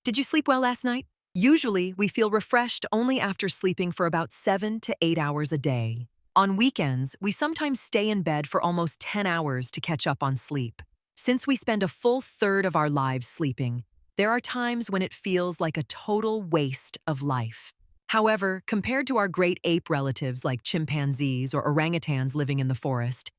Did you sleep well last night? Usually, we feel refreshed only after sleeping for about 7 to 8 hours a day. On weekends, we sometimes stay in bed for almost 10 hours to catch up on sleep. Since we spend a full third of our lives sleeping, there are times when it feels like a total waste of life. However, compared to our great ape relatives like chimpanzees or orangutans living in the forest,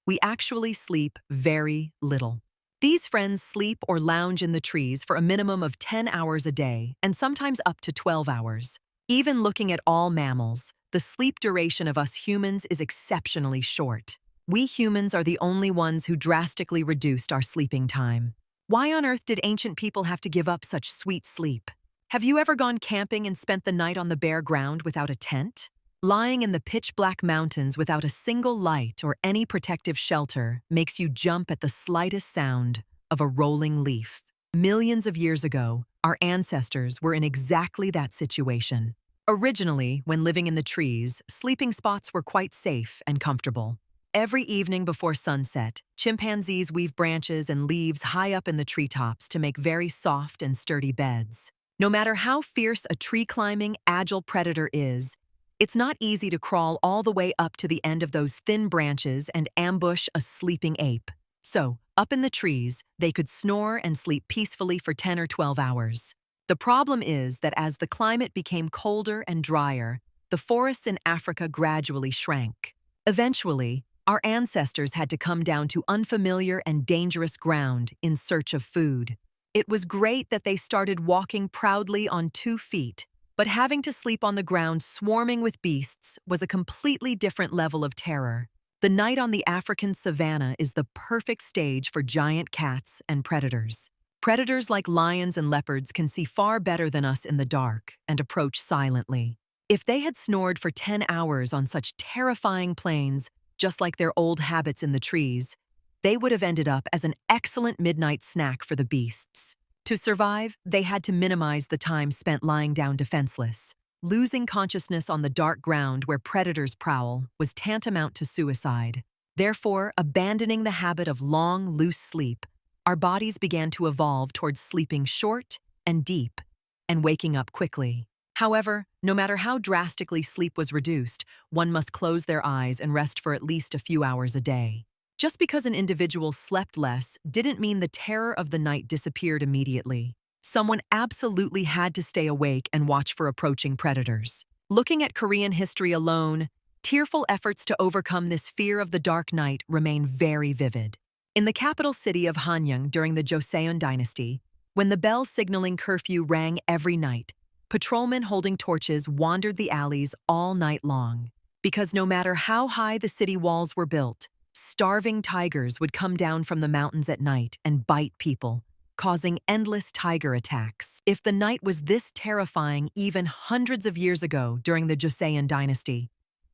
we actually sleep very little. These friends sleep or lounge in the trees for a minimum of 10 hours a day and sometimes up to 12 hours. Even looking at all mammals, the sleep duration of us humans is exceptionally short. We humans are the only ones who drastically reduced our sleeping time. Why on earth did ancient people have to give up such sweet sleep? Have you ever gone camping and spent the night on the bare ground without a tent? Lying in the pitch-black mountains without a single light or any protective shelter makes you jump at the slightest sound of a rolling leaf. Millions of years ago, our ancestors were in exactly that situation. Originally, when living in the trees, sleeping spots were quite safe and comfortable. Every evening before sunset, chimpanzees weave branches and leaves high up in the treetops to make very soft and sturdy beds. No matter how fierce a tree-climbing, agile predator is, it's not easy to crawl all the way up to the end of those thin branches and ambush a sleeping ape. So, up in the trees, they could snore and sleep peacefully for 10 or 12 hours. The problem is that as the climate became colder and drier, the forests in Africa gradually shrank. Eventually, our ancestors had to come down to unfamiliar and dangerous ground in search of food. It was great that they started walking proudly on 2 feet, but having to sleep on the ground swarming with beasts was a completely different level of terror. The night on the African savanna is the perfect stage for giant cats and predators. Predators like lions and leopards can see far better than us in the dark and approach silently. If they had snored for 10 hours on such terrifying plains, just like their old habits in the trees, they would have ended up as an excellent midnight snack for the beasts. To survive, they had to minimize the time spent lying down defenseless. Losing consciousness on the dark ground where predators prowl was tantamount to suicide. Therefore, abandoning the habit of long, loose sleep, our bodies began to evolve towards sleeping short and deep and waking up quickly. However, no matter how drastically sleep was reduced, one must close their eyes and rest for at least a few hours a day. Just because an individual slept less didn't mean the terror of the night disappeared immediately. Someone absolutely had to stay awake and watch for approaching predators. Looking at Korean history alone, tearful efforts to overcome this fear of the dark night remain very vivid. In the capital city of Hanyang during the Joseon dynasty, when the bell signaling curfew rang every night, patrolmen holding torches wandered the alleys all night long. Because no matter how high the city walls were built, starving tigers would come down from the mountains at night and bite people, causing endless tiger attacks. If the night was this terrifying even hundreds of years ago during the Joseon dynasty,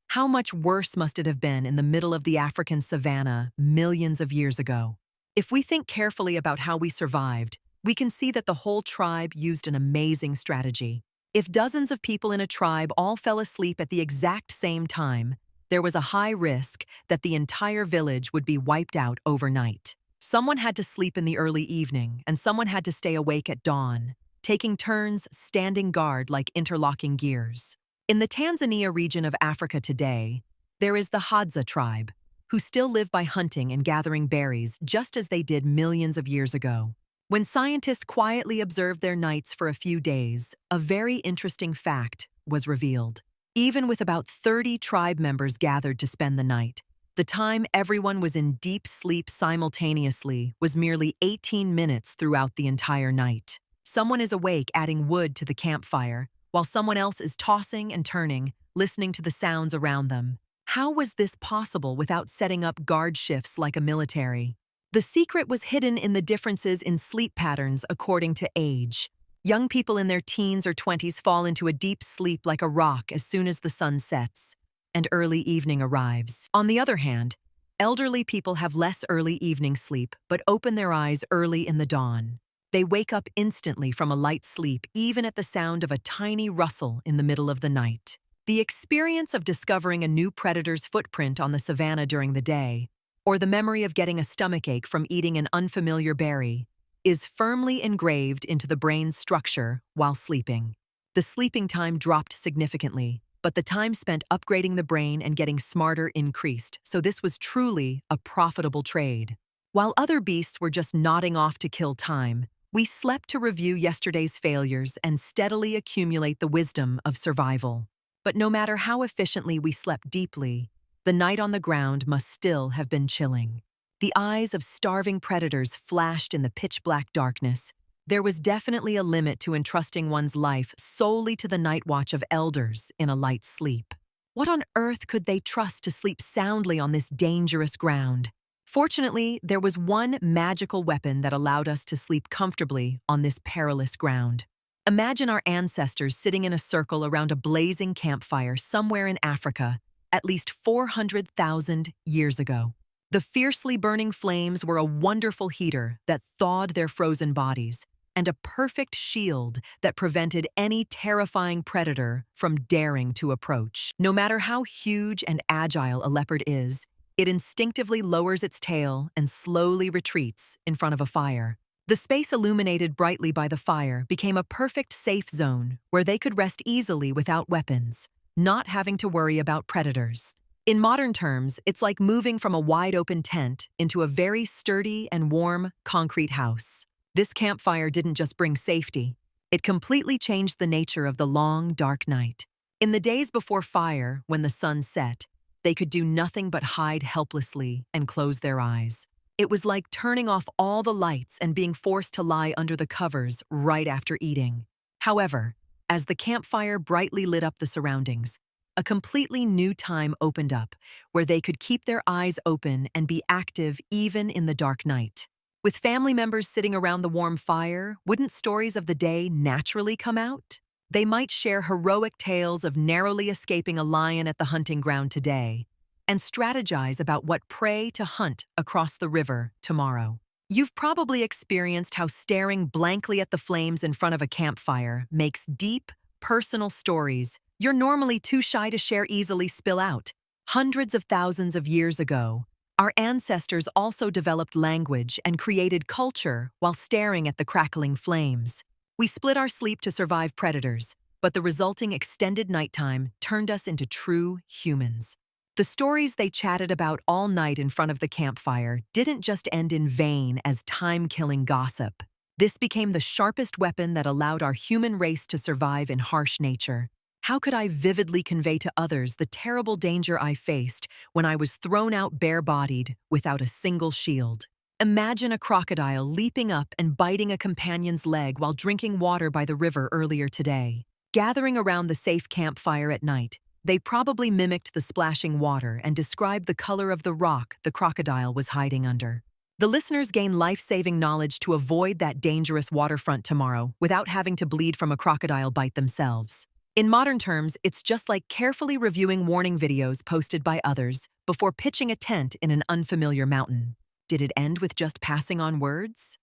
how much worse must it have been in the middle of the African savanna millions of years ago? If we think carefully about how we survived, we can see that the whole tribe used an amazing strategy. If dozens of people in a tribe all fell asleep at the exact same time, there was a high risk that the entire village would be wiped out overnight. Someone had to sleep in the early evening, and someone had to stay awake at dawn, taking turns standing guard like interlocking gears. In the Tanzania region of Africa today, there is the Hadza tribe, who still live by hunting and gathering berries just as they did millions of years ago. When scientists quietly observed their nights for a few days, a very interesting fact was revealed. Even with about 30 tribe members gathered to spend the night, the time everyone was in deep sleep simultaneously was merely 18 minutes throughout the entire night. Someone is awake adding wood to the campfire, while someone else is tossing and turning, listening to the sounds around them. How was this possible without setting up guard shifts like a military? The secret was hidden in the differences in sleep patterns according to age. Young people in their teens or 20s fall into a deep sleep like a rock as soon as the sun sets, and early evening arrives. On the other hand, elderly people have less early evening sleep but open their eyes early in the dawn. They wake up instantly from a light sleep even at the sound of a tiny rustle in the middle of the night. The experience of discovering a new predator's footprint on the savanna during the day, or the memory of getting a stomachache from eating an unfamiliar berry, is firmly engraved into the brain's structure while sleeping. The sleeping time dropped significantly, but the time spent upgrading the brain and getting smarter increased, so this was truly a profitable trade. While other beasts were just nodding off to kill time, we slept to review yesterday's failures and steadily accumulate the wisdom of survival. But no matter how efficiently we slept deeply, the night on the ground must still have been chilling. The eyes of starving predators flashed in the pitch-black darkness. There was definitely a limit to entrusting one's life solely to the night watch of elders in a light sleep. What on earth could they trust to sleep soundly on this dangerous ground? Fortunately, there was one magical weapon that allowed us to sleep comfortably on this perilous ground. Imagine our ancestors sitting in a circle around a blazing campfire somewhere in Africa, at least 400,000 years ago. The fiercely burning flames were a wonderful heater that thawed their frozen bodies, and a perfect shield that prevented any terrifying predator from daring to approach. No matter how huge and agile a leopard is, it instinctively lowers its tail and slowly retreats in front of a fire. The space illuminated brightly by the fire became a perfect safe zone where they could rest easily without weapons, not having to worry about predators. In modern terms, it's like moving from a wide-open tent into a very sturdy and warm concrete house. This campfire didn't just bring safety, it completely changed the nature of the long, dark night. In the days before fire, when the sun set, they could do nothing but hide helplessly and close their eyes. It was like turning off all the lights and being forced to lie under the covers right after eating. However, as the campfire brightly lit up the surroundings, a completely new time opened up where they could keep their eyes open and be active even in the dark night. With family members sitting around the warm fire, wouldn't stories of the day naturally come out? They might share heroic tales of narrowly escaping a lion at the hunting ground today, and strategize about what prey to hunt across the river tomorrow. You've probably experienced how staring blankly at the flames in front of a campfire makes deep, personal stories you're normally too shy to share easily spill out. Hundreds of thousands of years ago, our ancestors also developed language and created culture while staring at the crackling flames. We split our sleep to survive predators, but the resulting extended nighttime turned us into true humans. The stories they chatted about all night in front of the campfire didn't just end in vain as time-killing gossip. This became the sharpest weapon that allowed our human race to survive in harsh nature. How could I vividly convey to others the terrible danger I faced when I was thrown out bare-bodied without a single shield? Imagine a crocodile leaping up and biting a companion's leg while drinking water by the river earlier today. Gathering around the safe campfire at night, they probably mimicked the splashing water and described the color of the rock the crocodile was hiding under. The listeners gain life-saving knowledge to avoid that dangerous waterfront tomorrow without having to bleed from a crocodile bite themselves. In modern terms, it's just like carefully reviewing warning videos posted by others before pitching a tent in an unfamiliar mountain. Did it end with just passing on words?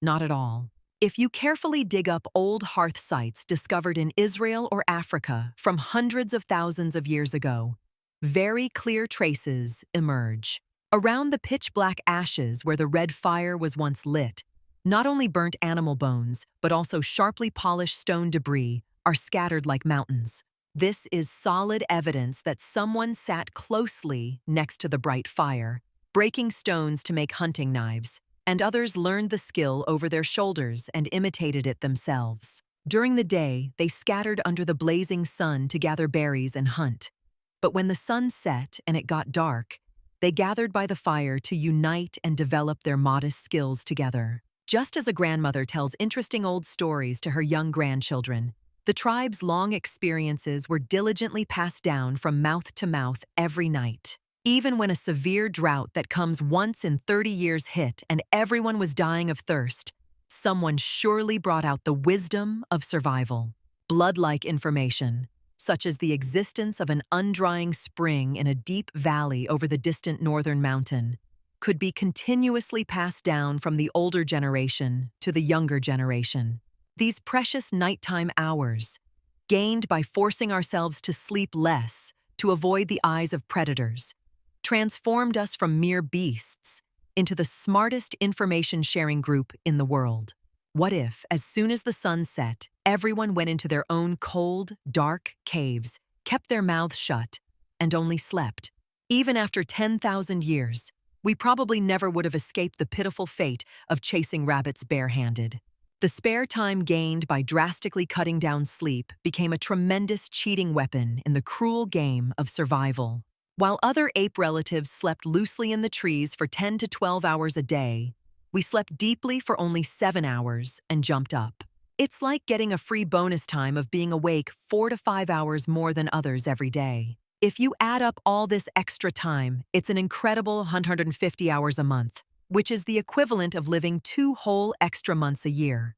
Not at all. If you carefully dig up old hearth sites discovered in Israel or Africa from hundreds of thousands of years ago, very clear traces emerge. Around the pitch-black ashes where the red fire was once lit, not only burnt animal bones, but also sharply polished stone debris are scattered like mountains. This is solid evidence that someone sat closely next to the bright fire, breaking stones to make hunting knives, and others learned the skill over their shoulders and imitated it themselves. During the day, they scattered under the blazing sun to gather berries and hunt. But when the sun set and it got dark, they gathered by the fire to unite and develop their modest skills together. Just as a grandmother tells interesting old stories to her young grandchildren, the tribe's long experiences were diligently passed down from mouth to mouth every night. Even when a severe drought that comes once in 30 years hit and everyone was dying of thirst, someone surely brought out the wisdom of survival. Blood-like information, such as the existence of an undrying spring in a deep valley over the distant northern mountain, could be continuously passed down from the older generation to the younger generation. These precious nighttime hours, gained by forcing ourselves to sleep less to avoid the eyes of predators, transformed us from mere beasts into the smartest information-sharing group in the world. What if, as soon as the sun set, everyone went into their own cold, dark caves, kept their mouths shut, and only slept? Even after 10,000 years, we probably never would have escaped the pitiful fate of chasing rabbits barehanded. The spare time gained by drastically cutting down sleep became a tremendous cheating weapon in the cruel game of survival. While other ape relatives slept loosely in the trees for 10 to 12 hours a day, we slept deeply for only 7 hours and jumped up. It's like getting a free bonus time of being awake 4 to 5 hours more than others every day. If you add up all this extra time, it's an incredible 150 hours a month, which is the equivalent of living 2 whole extra months a year.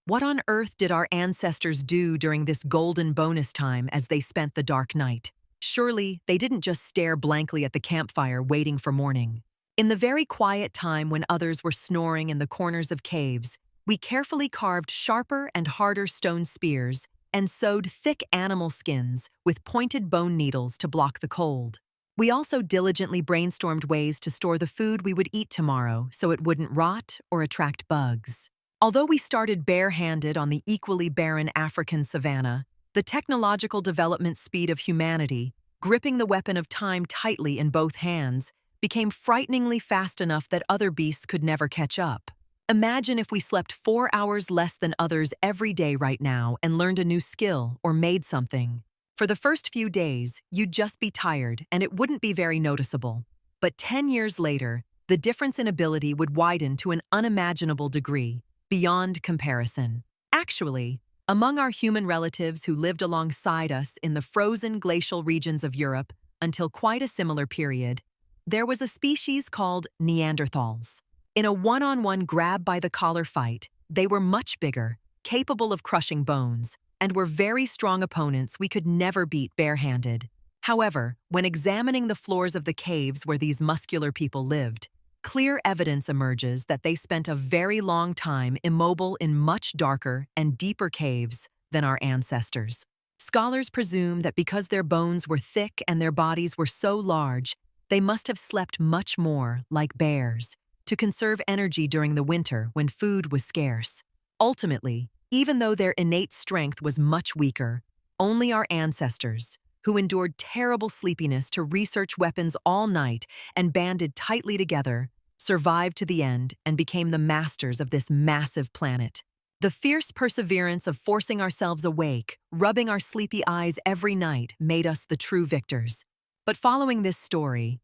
What on earth did our ancestors do during this golden bonus time as they spent the dark night? Surely, they didn't just stare blankly at the campfire waiting for morning. In the very quiet time when others were snoring in the corners of caves, we carefully carved sharper and harder stone spears and sewed thick animal skins with pointed bone needles to block the cold. We also diligently brainstormed ways to store the food we would eat tomorrow so it wouldn't rot or attract bugs. Although we started barehanded on the equally barren African savanna, the technological development speed of humanity, gripping the weapon of time tightly in both hands, became frighteningly fast enough that other beasts could never catch up. Imagine if we slept 4 hours less than others every day right now and learned a new skill or made something. For the first few days, you'd just be tired and it wouldn't be very noticeable. But 10 years later, the difference in ability would widen to an unimaginable degree, beyond comparison. Actually, among our human relatives who lived alongside us in the frozen glacial regions of Europe until quite a similar period, there was a species called Neanderthals. In a one-on-one grab-by-the-collar fight, they were much bigger, capable of crushing bones, and were very strong opponents we could never beat barehanded. However, when examining the floors of the caves where these muscular people lived, clear evidence emerges that they spent a very long time immobile in much darker and deeper caves than our ancestors. Scholars presume that because their bones were thick and their bodies were so large, they must have slept much more like bears, to conserve energy during the winter when food was scarce. Ultimately, even though their innate strength was much weaker, only our ancestors, who endured terrible sleepiness to research weapons all night and banded tightly together, survived to the end and became the masters of this massive planet. The fierce perseverance of forcing ourselves awake, rubbing our sleepy eyes every night, made us the true victors. But following this story,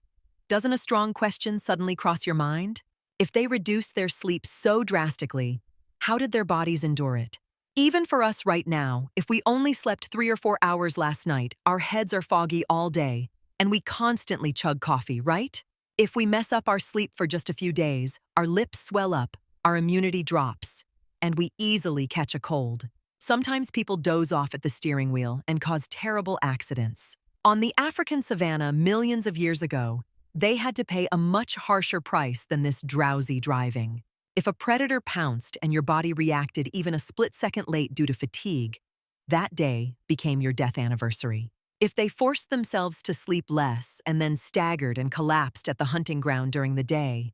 doesn't a strong question suddenly cross your mind? If they reduced their sleep so drastically, how did their bodies endure it? Even for us right now, if we only slept 3 or 4 hours last night, our heads are foggy all day, and we constantly chug coffee, right? If we mess up our sleep for just a few days, our lips swell up, our immunity drops, and we easily catch a cold. Sometimes people doze off at the steering wheel and cause terrible accidents. On the African savanna millions of years ago, they had to pay a much harsher price than this drowsy driving. If a predator pounced and your body reacted even a split second late due to fatigue, that day became your death anniversary. If they forced themselves to sleep less and then staggered and collapsed at the hunting ground during the day,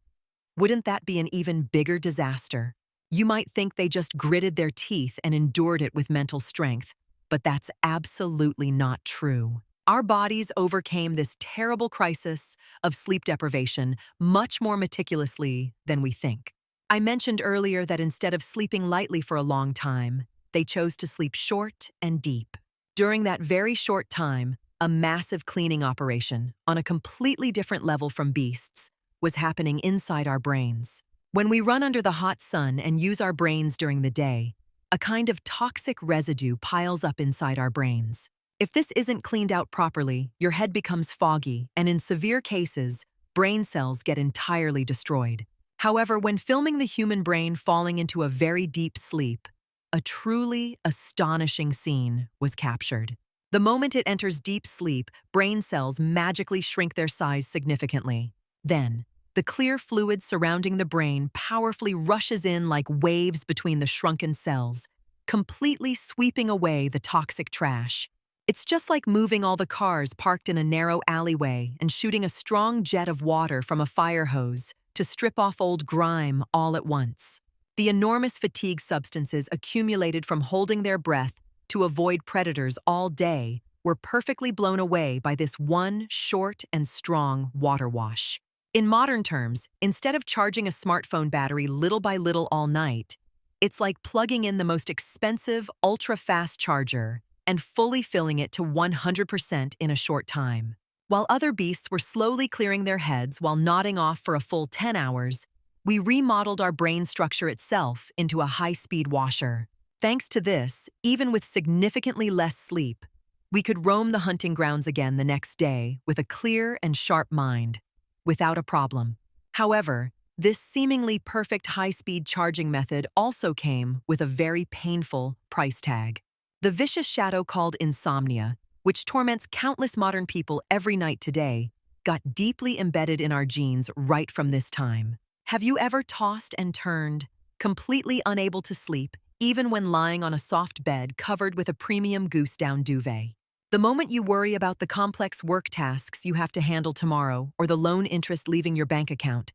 wouldn't that be an even bigger disaster? You might think they just gritted their teeth and endured it with mental strength, but that's absolutely not true. Our bodies overcame this terrible crisis of sleep deprivation much more meticulously than we think. I mentioned earlier that instead of sleeping lightly for a long time, they chose to sleep short and deep. During that very short time, a massive cleaning operation, on a completely different level from beasts, was happening inside our brains. When we run under the hot sun and use our brains during the day, a kind of toxic residue piles up inside our brains. If this isn't cleaned out properly, your head becomes foggy, and in severe cases, brain cells get entirely destroyed. However, when filming the human brain falling into a very deep sleep, a truly astonishing scene was captured. The moment it enters deep sleep, brain cells magically shrink their size significantly. Then, the clear fluid surrounding the brain powerfully rushes in like waves between the shrunken cells, completely sweeping away the toxic trash. It's just like moving all the cars parked in a narrow alleyway and shooting a strong jet of water from a fire hose to strip off old grime all at once. The enormous fatigue substances accumulated from holding their breath to avoid predators all day were perfectly blown away by this one short and strong water wash. In modern terms, instead of charging a smartphone battery little by little all night, it's like plugging in the most expensive, ultra-fast charger and fully filling it to 100% in a short time. While other beasts were slowly clearing their heads while nodding off for a full 10 hours, we remodeled our brain structure itself into a high-speed washer. Thanks to this, even with significantly less sleep, we could roam the hunting grounds again the next day with a clear and sharp mind, without a problem. However, this seemingly perfect high-speed charging method also came with a very painful price tag. The vicious shadow called insomnia, which torments countless modern people every night today, got deeply embedded in our genes right from this time. Have you ever tossed and turned, completely unable to sleep, even when lying on a soft bed covered with a premium goose-down duvet? The moment you worry about the complex work tasks you have to handle tomorrow or the loan interest leaving your bank account,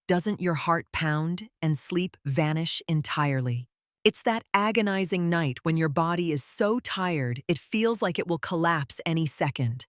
doesn't your heart pound and sleep vanish entirely? It's that agonizing night when your body is so tired it feels like it will collapse any second.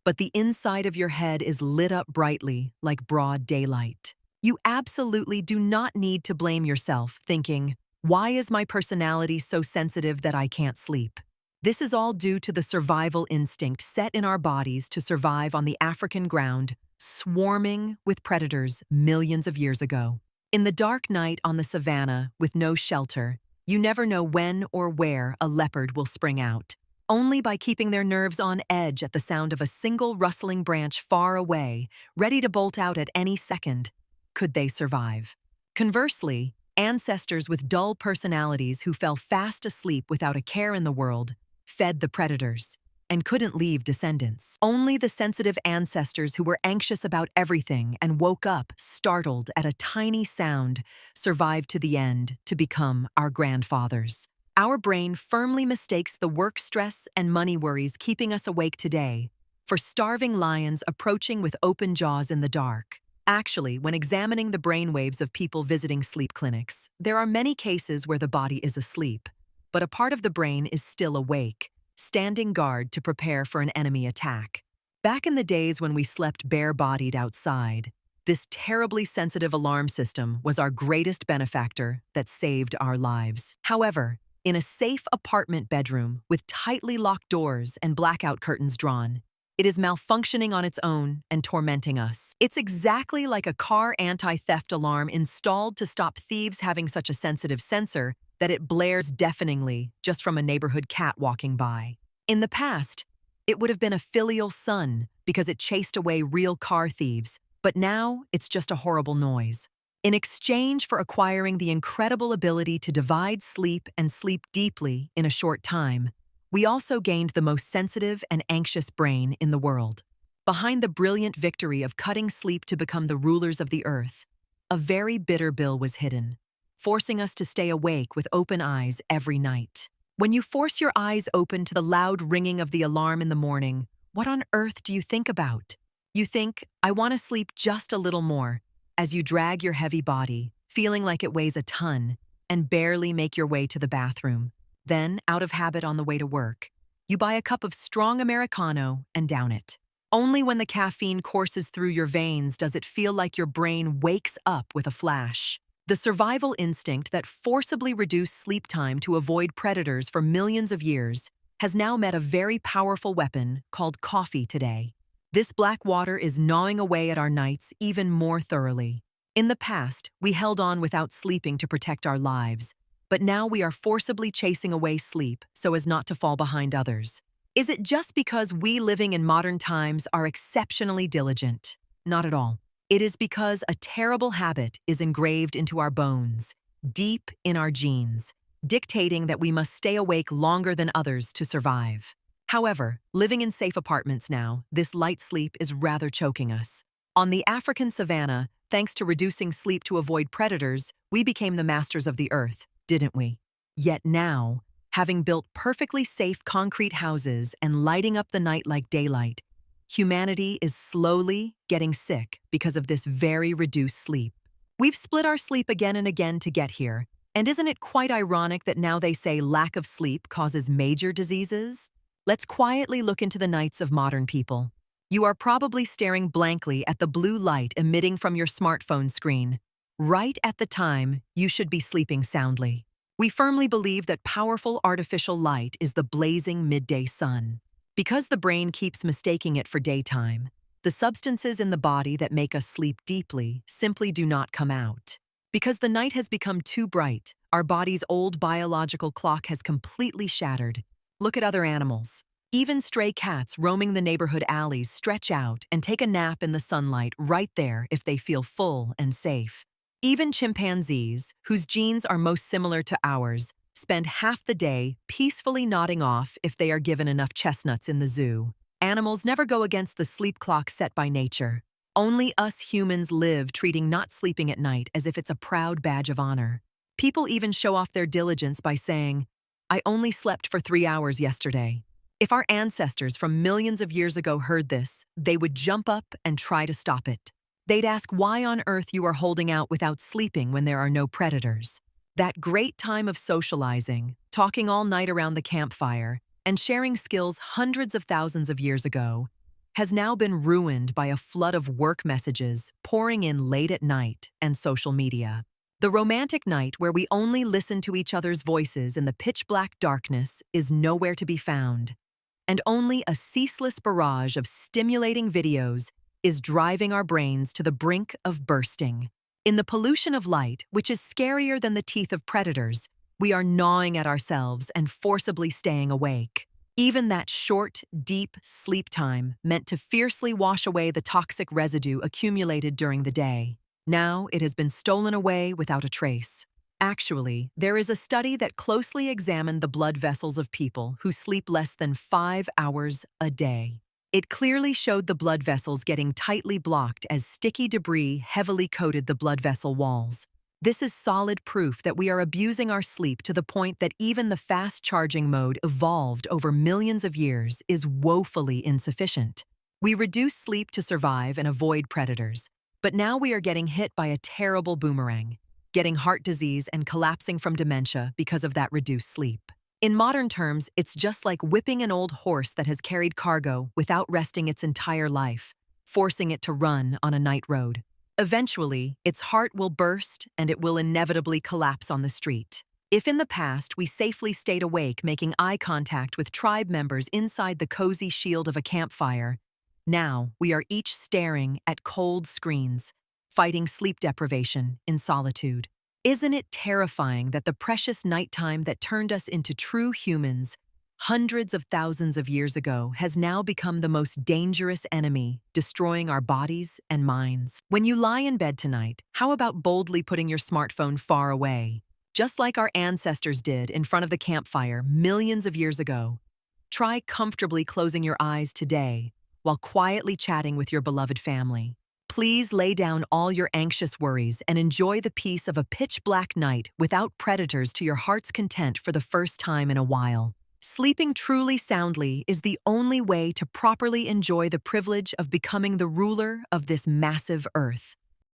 But the inside of your head is lit up brightly like broad daylight. You absolutely do not need to blame yourself, thinking, "Why is my personality so sensitive that I can't sleep?" This is all due to the survival instinct set in our bodies to survive on the African ground, swarming with predators millions of years ago. In the dark night on the savannah with no shelter, you never know when or where a leopard will spring out. Only by keeping their nerves on edge at the sound of a single rustling branch far away, ready to bolt out at any second, could they survive. Conversely, ancestors with dull personalities who fell fast asleep without a care in the world fed the predators and couldn't leave descendants. Only the sensitive ancestors who were anxious about everything and woke up, startled at a tiny sound, survived to the end to become our grandfathers. Our brain firmly mistakes the work stress and money worries keeping us awake today for starving lions approaching with open jaws in the dark. Actually, when examining the brainwaves of people visiting sleep clinics, there are many cases where the body is asleep, but a part of the brain is still awake, standing guard to prepare for an enemy attack. Back in the days when we slept bare-bodied outside, this terribly sensitive alarm system was our greatest benefactor that saved our lives. However, in a safe apartment bedroom with tightly locked doors and blackout curtains drawn, it is malfunctioning on its own and tormenting us. It's exactly like a car anti-theft alarm installed to stop thieves having such a sensitive sensor that it blares deafeningly just from a neighborhood cat walking by. In the past, it would have been a filial son because it chased away real car thieves, but now it's just a horrible noise. In exchange for acquiring the incredible ability to divide sleep and sleep deeply in a short time, we also gained the most sensitive and anxious brain in the world. Behind the brilliant victory of cutting sleep to become the rulers of the earth, a very bitter bill was hidden, forcing us to stay awake with open eyes every night. When you force your eyes open to the loud ringing of the alarm in the morning, what on earth do you think about? You think, "I want to sleep just a little more," as you drag your heavy body, feeling like it weighs a ton, and barely make your way to the bathroom. Then, out of habit on the way to work, you buy a cup of strong Americano and down it. Only when the caffeine courses through your veins does it feel like your brain wakes up with a flash. The survival instinct that forcibly reduced sleep time to avoid predators for millions of years has now met a very powerful weapon called coffee today. This black water is gnawing away at our nights even more thoroughly. In the past, we held on without sleeping to protect our lives, but now we are forcibly chasing away sleep so as not to fall behind others. Is it just because we living in modern times are exceptionally diligent? Not at all. It is because a terrible habit is engraved into our bones, deep in our genes, dictating that we must stay awake longer than others to survive. However, living in safe apartments now, this light sleep is rather choking us. On the African savanna, thanks to reducing sleep to avoid predators, we became the masters of the earth, didn't we? Yet now, having built perfectly safe concrete houses and lighting up the night like daylight, humanity is slowly getting sick because of this very reduced sleep. We've split our sleep again and again to get here, and isn't it quite ironic that now they say lack of sleep causes major diseases? Let's quietly look into the nights of modern people. You are probably staring blankly at the blue light emitting from your smartphone screen, right at the time you should be sleeping soundly. We firmly believe that powerful artificial light is the blazing midday sun. Because the brain keeps mistaking it for daytime, the substances in the body that make us sleep deeply simply do not come out. Because the night has become too bright, our body's old biological clock has completely shattered. Look at other animals. Even stray cats roaming the neighborhood alleys stretch out and take a nap in the sunlight right there if they feel full and safe. Even chimpanzees, whose genes are most similar to ours, spend half the day peacefully nodding off if they are given enough chestnuts in the zoo. Animals never go against the sleep clock set by nature. Only us humans live treating not sleeping at night as if it's a proud badge of honor. People even show off their diligence by saying, "I only slept for 3 hours yesterday." If our ancestors from millions of years ago heard this, they would jump up and try to stop it. They'd ask why on earth you are holding out without sleeping when there are no predators. That great time of socializing, talking all night around the campfire, and sharing skills hundreds of thousands of years ago, has now been ruined by a flood of work messages pouring in late at night and social media. The romantic night where we only listen to each other's voices in the pitch-black darkness is nowhere to be found, and only a ceaseless barrage of stimulating videos is driving our brains to the brink of bursting. In the pollution of light, which is scarier than the teeth of predators, we are gnawing at ourselves and forcibly staying awake. Even that short, deep sleep time meant to fiercely wash away the toxic residue accumulated during the day. Now it has been stolen away without a trace. Actually, there is a study that closely examined the blood vessels of people who sleep less than 5 hours a day. It clearly showed the blood vessels getting tightly blocked as sticky debris heavily coated the blood vessel walls. This is solid proof that we are abusing our sleep to the point that even the fast-charging mode evolved over millions of years is woefully insufficient. We reduce sleep to survive and avoid predators, but now we are getting hit by a terrible boomerang, getting heart disease and collapsing from dementia because of that reduced sleep. In modern terms, it's just like whipping an old horse that has carried cargo without resting its entire life, forcing it to run on a night road. Eventually, its heart will burst and it will inevitably collapse on the street. If in the past we safely stayed awake making eye contact with tribe members inside the cozy shield of a campfire, now we are each staring at cold screens, fighting sleep deprivation in solitude. Isn't it terrifying that the precious nighttime that turned us into true humans hundreds of thousands of years ago has now become the most dangerous enemy, destroying our bodies and minds? When you lie in bed tonight, how about boldly putting your smartphone far away? Just like our ancestors did in front of the campfire millions of years ago. Try comfortably closing your eyes today while quietly chatting with your beloved family. Please lay down all your anxious worries and enjoy the peace of a pitch-black night without predators to your heart's content for the first time in a while. Sleeping truly soundly is the only way to properly enjoy the privilege of becoming the ruler of this massive earth.